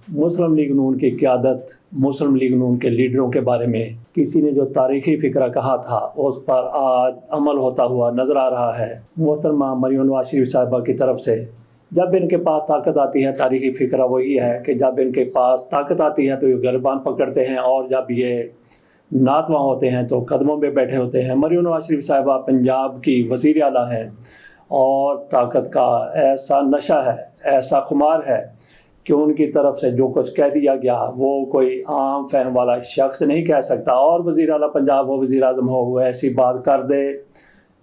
مسلم league نون کی قیادت، مسلم league نون کے لیڈروں کے بارے میں کسی نے جو تاریخی فکرہ کہا تھا اس پر آج عمل ہوتا ہوا نظر آ رہا ہے۔ محترمہ مریم نواز شریف صاحبہ کی طرف سے جب ان کے پاس طاقت آتی ہے، تاریخی فکرہ وہی ہے کہ جب ان کے پاس طاقت آتی ہے تو یہ گربان پکڑتے ہیں، اور جب یہ ناتواں ہوتے ہیں تو قدموں پہ بیٹھے ہوتے ہیں۔ مریم نواز شریف صاحبہ پنجاب کی وزیر اعلیٰ ہیں اور طاقت کا ایسا نشہ ہے، ایسا خمار ہے کہ ان کی طرف سے جو کچھ کہہ دیا گیا وہ کوئی عام فہم والا شخص نہیں کہہ سکتا، اور وزیر اعلیٰ پنجاب ہو، وزیر اعظم ہو، وہ ایسی بات کر دے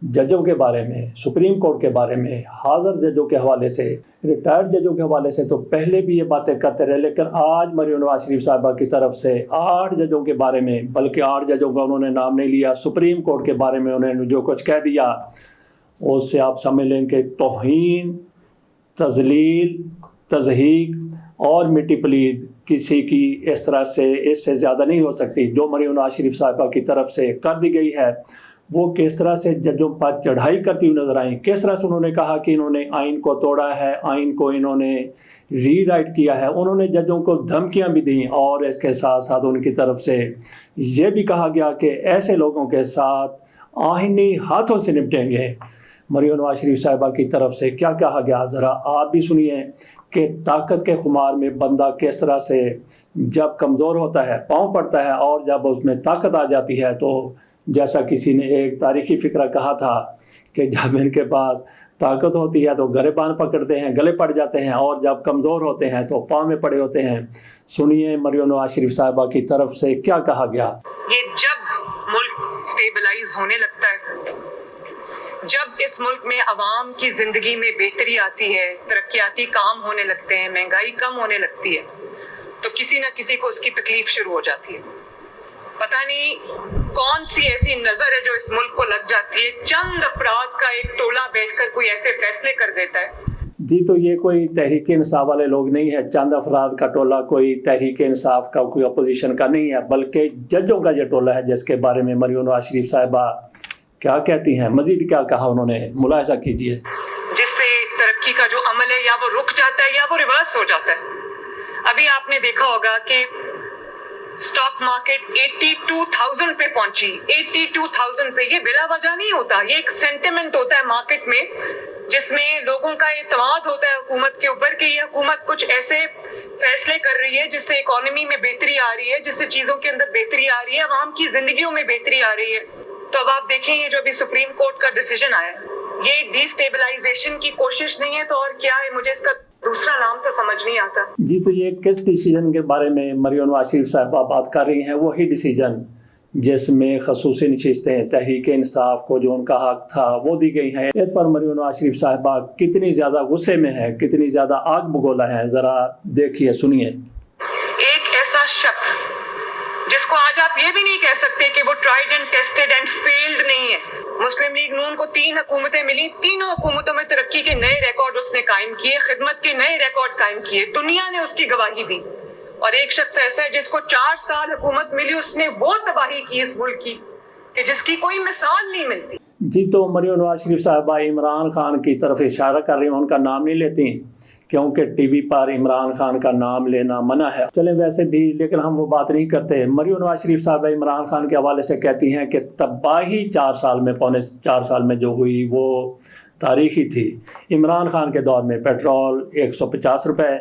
ججوں کے بارے میں، سپریم کورٹ کے بارے میں، حاضر ججوں کے حوالے سے، ریٹائرڈ ججوں کے حوالے سے تو پہلے بھی یہ باتیں کرتے رہے، لیکن آج مریم نواز شریف صاحبہ کی طرف سے 8 ججوں کے بارے میں، بلکہ 8 ججوں کا انہوں نے نام نہیں لیا، سپریم کورٹ کے بارے میں انہوں نے جو کچھ کہہ دیا اس سے آپ سمجھ لیں کہ توہین، تذلیل، تضحیک اور مٹی پلید کسی کی اس طرح سے اس سے زیادہ نہیں ہو سکتی۔ جو مریم نواز شریف صاحبہ کی طرف سے کر دی گئی ہے، وہ کس طرح سے ججوں پر چڑھائی کرتی ہوئی نظر آئیں، کس طرح سے انہوں نے کہا کہ انہوں نے آئین کو توڑا ہے، آئین کو انہوں نے ری رائٹ کیا ہے، انہوں نے ججوں کو دھمکیاں بھی دیں، اور اس کے ساتھ ساتھ ان کی طرف سے یہ بھی کہا گیا کہ ایسے لوگوں کے ساتھ آئینی ہاتھوں سے نپٹیں گے۔ مریم نواز شریف صاحبہ کی طرف سے کیا کہا گیا، ذرا آپ بھی سنیے کہ طاقت کے خمار میں بندہ کس طرح سے جب کمزور ہوتا ہے، پاؤں پڑتا ہے، اور جب اس میں طاقت آ جاتی ہے تو جیسا کسی نے ایک تاریخی فکرہ کہا تھا کہ جب ان کے پاس طاقت ہوتی ہے تو گریبان پکڑتے ہیں، گلے پڑ جاتے ہیں، اور جب کمزور ہوتے ہیں تو پاؤں میں پڑے ہوتے ہیں۔ سنیے مریم نواز شریف صاحبہ کی طرف سے کیا کہا گیا۔ یہ جب ملک سٹیبلائز ہونے لگتا ہے، جب اس ملک میں عوام کی زندگی میں بہتری آتی ہے، ترقیاتی کام ہونے لگتے ہیں، مہنگائی کم ہونے لگتی ہے، تو کسی نہ کسی کو اس کی تکلیف شروع ہو جاتی ہے۔ پتہ نہیں کون سی ایسی نظر ہے جو اس ملک کو لگ جاتی ہے، چند افراد کا ایک ٹولہ بیٹھ کر کوئی ایسے فیصلے کر دیتا ہے۔ جی تو یہ کوئی تحریک انصاف والے لوگ نہیں ہے، چند افراد کا ٹولہ کوئی تحریک انصاف کا، کوئی اپوزیشن کا نہیں ہے، بلکہ ججوں کا یہ ٹولہ ہے جس کے بارے میں مریم نواز شریف صاحبہ کیا کہتی ہیں، مزید کیا کہا انہوں نے، ملاحظہ کیجئے۔ جس سے ترقی کا جو عمل ہے یا وہ رک جاتا ہے یا وہ ریورس ہو جاتا ہے۔ ابھی آپ نے دیکھا ہوگا کہ سٹاک مارکیٹ 82,000 پہ پہنچی، 82,000 پہ۔ یہ بلا وجہ نہیں ہوتا، یہ ایک سینٹیمنٹ ہوتا ہے مارکیٹ میں، جس میں لوگوں کا اعتماد ہوتا ہے حکومت کے اوپر کہ یہ حکومت کچھ ایسے فیصلے کر رہی ہے جس سے اکانومی میں بہتری آ رہی ہے، جس سے چیزوں کے اندر بہتری آ رہی ہے، عوام کی زندگیوں میں بہتری آ رہی ہے۔ تو اب آپ دیکھیں یہ جو ابھی سپریم کورٹ کا ڈیسیجن آیا ہے، یہ ڈی سٹیبلائزیشن کی کوشش نہیں ہے تو اور کیا ہے، مجھے اس کا دوسرا نام تو سمجھ نہیں آتا۔ جی تو یہ کس ڈیسیجن کے بارے میں مریم نواز شریف صاحبہ بات کر رہی ہیں؟ وہی ڈیسیجن جس میں خصوصی نشستیں تحریک انصاف کو جو ان کا حق تھا وہ دی گئی ہیں۔ اس پر مریم نواز شریف صاحبہ کتنی زیادہ غصے میں ہے، کتنی زیادہ آگ بگولا ہے، ذرا دیکھیے، سنیے۔ ایک ایسا شخص جس کو آج آپ یہ بھی نہیں کہہ سکتے کہ وہ tried and tested and field نہیں ہے۔ مسلم لیگ نون کو 3 حکومتیں ملی، تینوں حکومتوں میں ترقی کے نئے ریکارڈ اس نے قائم کیے، خدمت کے نئے ریکارڈ قائم کیے، دنیا نے اس کی گواہی دی۔ اور ایک شخص ایسا ہے جس کو 4 سال حکومت ملی، اس نے وہ تباہی کی اس ملک کی کہ جس کی کوئی مثال نہیں ملتی۔ جی تو مریم نواز شریف صاحبہ عمران خان کی طرف اشارہ کر رہی ہیں، ان کا نام نہیں لیتی کیونکہ ٹی وی پر عمران خان کا نام لینا منع ہے۔ چلیں ویسے بھی، لیکن ہم وہ بات نہیں کرتے۔ مریم نواز شریف صاحبہ عمران خان کے حوالے سے کہتی ہیں کہ تباہی 4 سال میں، پونے 4 سال میں جو ہوئی وہ تاریخی تھی۔ عمران خان کے دور میں پیٹرول 150 روپے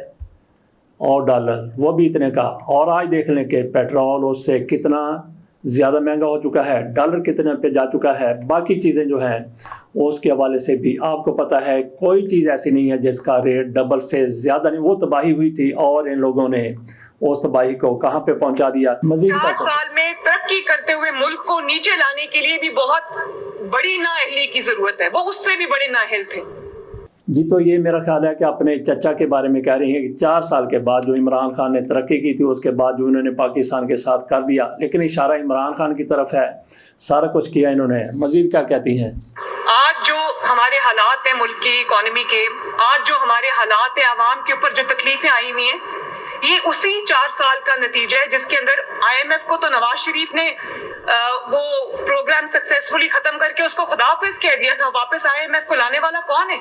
اور ڈالر، وہ بھی اتنے کا، اور آج دیکھ لیں کہ پیٹرول اس سے کتنا زیادہ مہنگا ہو چکا ہے، ڈالر کتنے پہ جا چکا ہے، باقی چیزیں جو ہیں اس کے حوالے سے بھی آپ کو پتہ ہے کوئی چیز ایسی نہیں ہے جس کا ریٹ ڈبل سے زیادہ نہیں۔ وہ تباہی ہوئی تھی اور ان لوگوں نے اس تباہی کو کہاں پہ پہنچا دیا۔ مزید 4 سال میں ترقی کرتے ہوئے ملک کو نیچے لانے کے لیے بھی بہت بڑی نااہلی کی ضرورت ہے، وہ اس سے بھی بڑے نااہل تھے۔ جی تو یہ میرا خیال ہے کہ اپنے چچا کے بارے میں کہہ رہی ہیں کہ 4 سال کے بعد جو عمران خان نے ترقی کی تھی، اس کے بعد جو انہوں نے پاکستان کے ساتھ کر دیا، لیکن اشارہ عمران خان کی طرف ہے، سارا کچھ کیا انہوں نے۔ مزید کیا کہتی ہیں؟ آج جو ہمارے حالات ہیں ملک کی اکانومی کے، آج جو ہمارے حالات ہیں، عوام کے اوپر جو تکلیفیں آئی ہوئی ہیں، یہ اسی 4 سال کا نتیجہ ہے جس کے اندر IMF کو تو نواز شریف نے وہ پروگرام سکسیسفلی ختم کر کے اس کو خدا حافظ کہہ دیا تھا۔ واپس IMF کو لانے والا کون ہے؟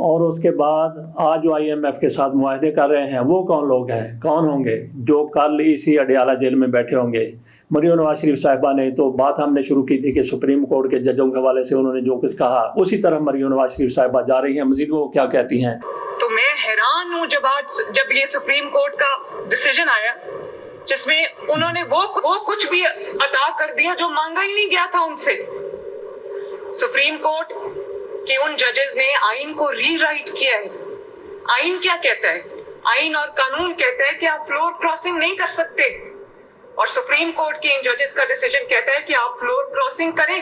اور اس کے بعد آج جو IMF کے ساتھ معاہدے کر رہے ہیں وہ کون لوگ ہیں، کون ہوں گے جو کل اسی اڈیالہ جیل میں بیٹھے ہوں گے؟ مریم نواز شریف صاحبہ نے تو بات ہم نے شروع کی تھی کہ سپریم کورٹ کے ججوں کے حوالے سے انہوں نے جو کچھ کہا اسی طرح مریم نواز شریف صاحبہ جا رہی ہیں، مزید وہ کیا کہتی ہیں؟ تو میں حیران ہوں جب یہ سپریم کورٹ کا ڈیسیجن آیا جس میں انہوں نے وہ کچھ بھی عطا کر دیا جو مانگا ہی نہیں گیا تھا ان سے۔ سپریم کورٹ کہ ان ججز نے آئین کو ری رائٹ کیا ہے۔ آئین کیا کہتا ہے؟ آئین اور قانون کہتا ہے کہ آپ فلور کراسنگ نہیں کر سکتے، اور سپریم کورٹ کے ان ججز کا ڈیسیجن کہتا ہے کہ آپ فلور کراسنگ کریں۔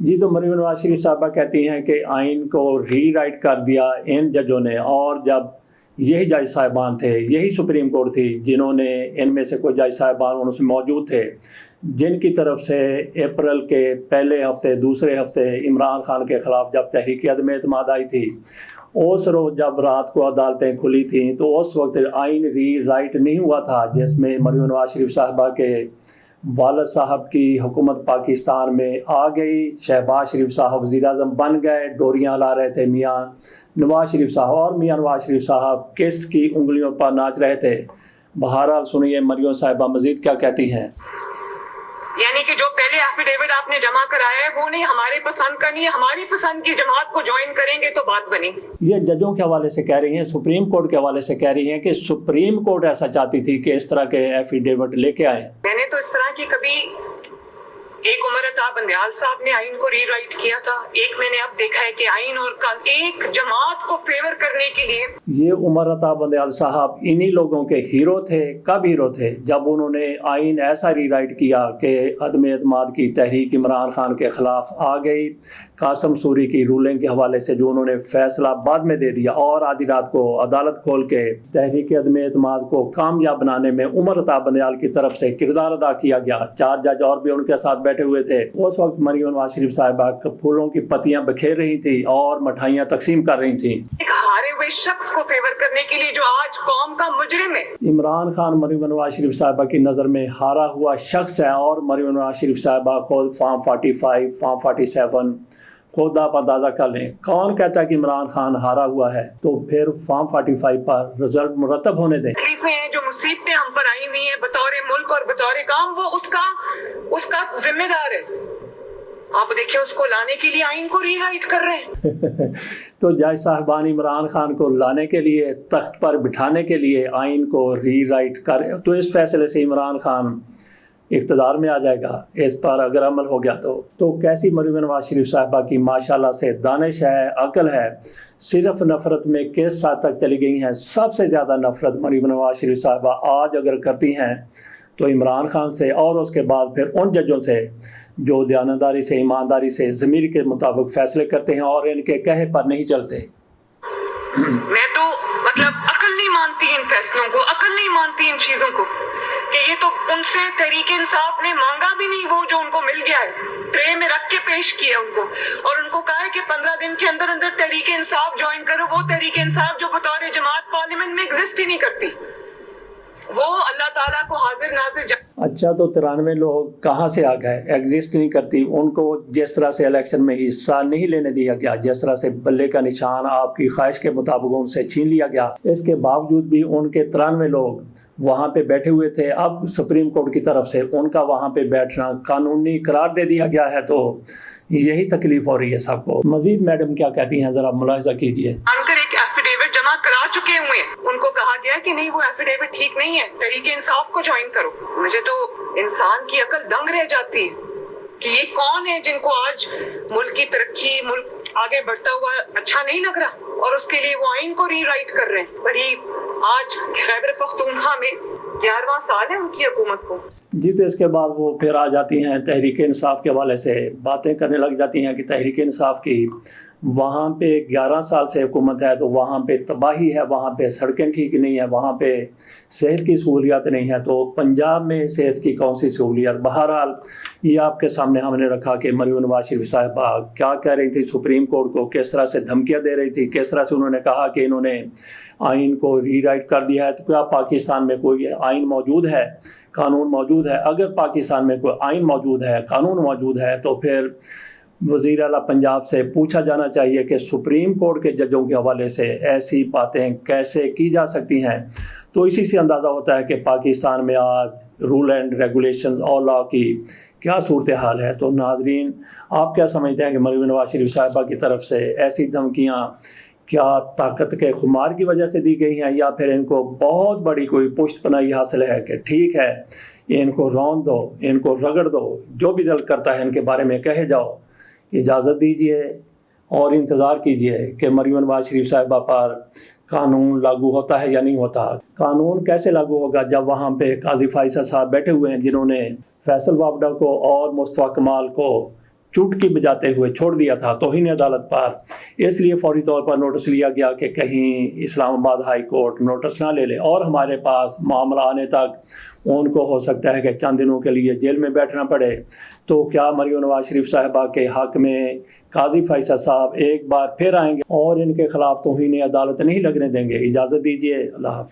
جی، تو مریم نواز شریف صاحبہ کہتی ہیں کہ آئین کو ری رائٹ کر دیا ان ججوں نے، اور جب یہی جج صاحبان تھے، یہی سپریم کورٹ تھی جنہوں نے، ان میں سے کوئی جج صاحبان ان سے موجود تھے جن کی طرف سے اپریل کے پہلے ہفتے دوسرے ہفتے عمران خان کے خلاف جب تحریک عدم اعتماد آئی تھی، اس روز جب رات کو عدالتیں کھلی تھیں تو اس وقت آئین ری رائٹ نہیں ہوا تھا، جس میں مریم نواز شریف صاحبہ کے والد صاحب کی حکومت پاکستان میں آ گئی، شہباز شریف صاحب وزیر اعظم بن گئے، ڈوریاں لا رہے تھے میاں نواز شریف صاحب، اور میاں نواز شریف صاحب کس کی انگلیوں پر ناچ رہے تھے۔ بہرحال سنیے مریم صاحبہ مزید کیا کہتی ہیں۔ یعنی کہ جو پہلے ایفیڈیوٹ آپ نے جمع کرایا ہے وہ نہیں ہمارے پسند کا، نہیں ہماری پسند کی جماعت کو جوائن کریں گے تو بات بنے گی۔ یہ ججوں کے حوالے سے کہہ رہی ہیں، سپریم کورٹ کے حوالے سے کہہ رہی ہیں کہ سپریم کورٹ ایسا چاہتی تھی کہ اس طرح کے ایفیڈیوٹ لے کے آئیں۔ میں نے تو اس طرح کی کبھی، ایک عمر عطا بندیال صاحب نے آئین کو ری رائٹ کیا تھا، ایک میں نے اب دیکھا ہے کہ آئین اور ایک جماعت کو فیور کرنے کے لیے۔ یہ عمر عطا بندیال صاحب انہی لوگوں کے ہیرو تھے۔ کب ہیرو تھے؟ جب انہوں نے آئین ایسا ری رائٹ کیا کہ عدم اعتماد کی تحریک عمران خان کے خلاف آ گئی، قاسم سوری کی رولنگ کے حوالے سے جو انہوں نے فیصلہ بعد میں دے دیا، اور آدھی رات کو عدالت کھول کے تحریک عدم اعتماد کو کامیاب بنانے میں عمر عطا بندیال کی طرف سے کردار ادا کیا گیا۔ 4 جج اور بھی ان کے ساتھ بیٹھے ہوئے تھے۔ اس وقت مریم نواز شریف صاحبہ پھولوں کی پتیاں بکھیر رہی تھی اور مٹھائیاں تقسیم کر رہی تھیں۔ ایک ہارے ہوئے شخص کو فیور کرنے کے لیے جو آج قوم کا مجرم ہے۔ عمران خان مریم نواز شریف صاحبہ کی نظر میں ہارا ہوا شخص ہے، اور مریم نواز شریف صاحبہ خود فارم 45 فارم 47 خود آپ اندازہ کر لیں، کون کہتا ہے کہ عمران خان ہارا ہوا ہے؟ تو پھر فارم 45 پر رزلٹ مرتب ہونے دیں۔ تکلیفیں ہیں جو مصیبتیں ہم پر آئی ہوئی ہیں بطور ملک اور بطور قوم، وہ اس کا ذمہ دار ہے۔ آپ دیکھیں اس کو لانے کے لیے آئین کو ری رائٹ کر رہے ہیں۔ تو جج صاحبان عمران خان کو لانے کے لیے، تخت پر بٹھانے کے لیے آئین کو ری رائٹ کر، تو اس فیصلے سے عمران خان اقتدار میں آ جائے گا۔ اس پر اگر عمل ہو گیا تو کیسی مریم نواز شریف صاحبہ کی ماشاءاللہ سے دانش ہے، عقل ہے۔ صرف نفرت میں کس حد تک چلی گئی ہیں؟ سب سے زیادہ نفرت مریم نواز شریف صاحبہ آج اگر کرتی ہیں تو عمران خان سے، اور اس کے بعد پھر ان ججوں سے جو دیانتداری سے، ایمانداری سے، ضمیر کے مطابق فیصلے کرتے ہیں اور ان کے کہے پر نہیں چلتے۔ میں تو عقل نہیں مانتی ان فیصلوں کو، عقل نہیں مانتی ان چیزوں کو، کہ یہ تو ان سے تحریک انصاف نے مانگا بھی نہیں وہ جو ان کو مل گیا ہے، ٹرے میں رکھ کے پیش کیا ان کو، اور ان کو کہا ہے کہ 15 دن کے اندر اندر تحریک انصاف جوائن کرو۔ وہ تحریک انصاف جو بطور جماعت پارلیمنٹ میں ایگزسٹ ہی نہیں کرتی، وہ اللہ تعالیٰ کو حاضر ناظر اچھا، تو 93 لوگ کہاں سے آ گئے؟ ایگزسٹ نہیں کرتی، ان کو جس طرح سے الیکشن میں حصہ نہیں لینے دیا گیا، جس طرح سے بلے کا نشان آپ کی خواہش کے مطابق ان سے چھین لیا گیا، اس کے باوجود بھی ان کے 93 لوگ وہاں پہ بیٹھے ہوئے تھے۔ اب سپریم کورٹ کی طرف سے ان کا وہاں پہ بیٹھنا قانونی قرار دے دیا گیا ہے، تو یہی تکلیف ہو رہی ہے سب کو۔ مزید میڈم کیا کہتی ہیں، ذرا ملاحظہ کیجئے۔ انکر ایک ایفیڈیوٹ جمع کرا چکے ہوئے ہیں، ان کو کہا گیا کہ نہیں وہ ایفیڈیوٹ ٹھیک نہیں ہے، تحریک انصاف کو جوائن کرو۔ مجھے تو انسان کی عقل دنگ رہ جاتی ہے کہ یہ کون ہے جن کو آج ملک کی ترقی، ملک آگے بڑھتا ہوا اچھا نہیں لگ رہا، اور اس کے لیے وہ آئین کو ری رائٹ کر رہے ہیں۔ بڑی آج خیبر پختونخوا میں 11واں سال ہے ان کی حکومت کو۔ جی، تو اس کے بعد وہ پھر آ جاتی ہیں تحریک انصاف کے حوالے سے باتیں کرنے لگ جاتی ہیں کہ تحریک انصاف کی وہاں پہ 11 سال سے حکومت ہے تو وہاں پہ تباہی ہے، وہاں پہ سڑکیں ٹھیک نہیں ہیں، وہاں پہ صحت کی سہولیات نہیں ہیں، تو پنجاب میں صحت کی کون سی سہولیات؟ بہرحال یہ آپ کے سامنے ہم نے رکھا کہ مریم نواز شریف صاحبہ کیا کہہ رہی تھی سپریم کورٹ کو، کس طرح سے دھمکیاں دے رہی تھی، کس طرح سے انہوں نے کہا کہ انہوں نے آئین کو ری رائٹ کر دیا ہے۔ تو کیا پاکستان میں کوئی آئین موجود ہے، قانون موجود ہے؟ اگر پاکستان میں کوئی آئین موجود ہے، قانون موجود ہے، تو پھر وزیر اعلیٰ پنجاب سے پوچھا جانا چاہیے کہ سپریم کورٹ کے ججوں کے حوالے سے ایسی باتیں کیسے کی جا سکتی ہیں۔ تو اسی سے اندازہ ہوتا ہے کہ پاکستان میں آج رول اینڈ ریگولیشنز اور لا کی کیا صورتحال ہے۔ تو ناظرین، آپ کیا سمجھتے ہیں کہ مریم نواز شریف صاحبہ کی طرف سے ایسی دھمکیاں کیا طاقت کے خمار کی وجہ سے دی گئی ہیں، یا پھر ان کو بہت بڑی کوئی پشت پناہی حاصل ہے کہ ٹھیک ہے ان کو رون دو، ان کو رگڑ دو، جو بھی دل کرتا ہے ان کے بارے میں کہے جاؤ؟ اجازت دیجیے اور انتظار کیجیے کہ مریم نواز شریف صاحبہ پر قانون لاگو ہوتا ہے یا نہیں ہوتا۔ قانون کیسے لاگو ہوگا جب وہاں پہ قاضی فیصل صاحب بیٹھے ہوئے ہیں جنہوں نے فیصل وابڈہ کو اور مصطفیٰ کمال کو چٹکی بجاتے ہوئے چھوڑ دیا تھا توہین عدالت پر؟ اس لیے فوری طور پر نوٹس لیا گیا کہ کہیں اسلام آباد ہائی کورٹ نوٹس نہ لے لے، اور ہمارے پاس معاملہ آنے تک ان کو ہو سکتا ہے کہ چند دنوں کے لیے جیل میں بیٹھنا پڑے۔ تو کیا مریم نواز شریف صاحبہ کے حق میں قاضی فیصل صاحب ایک بار پھر آئیں گے اور ان کے خلاف توہین عدالت نہیں لگنے دیں گے؟ اجازت دیجیے، اللہ حافظ۔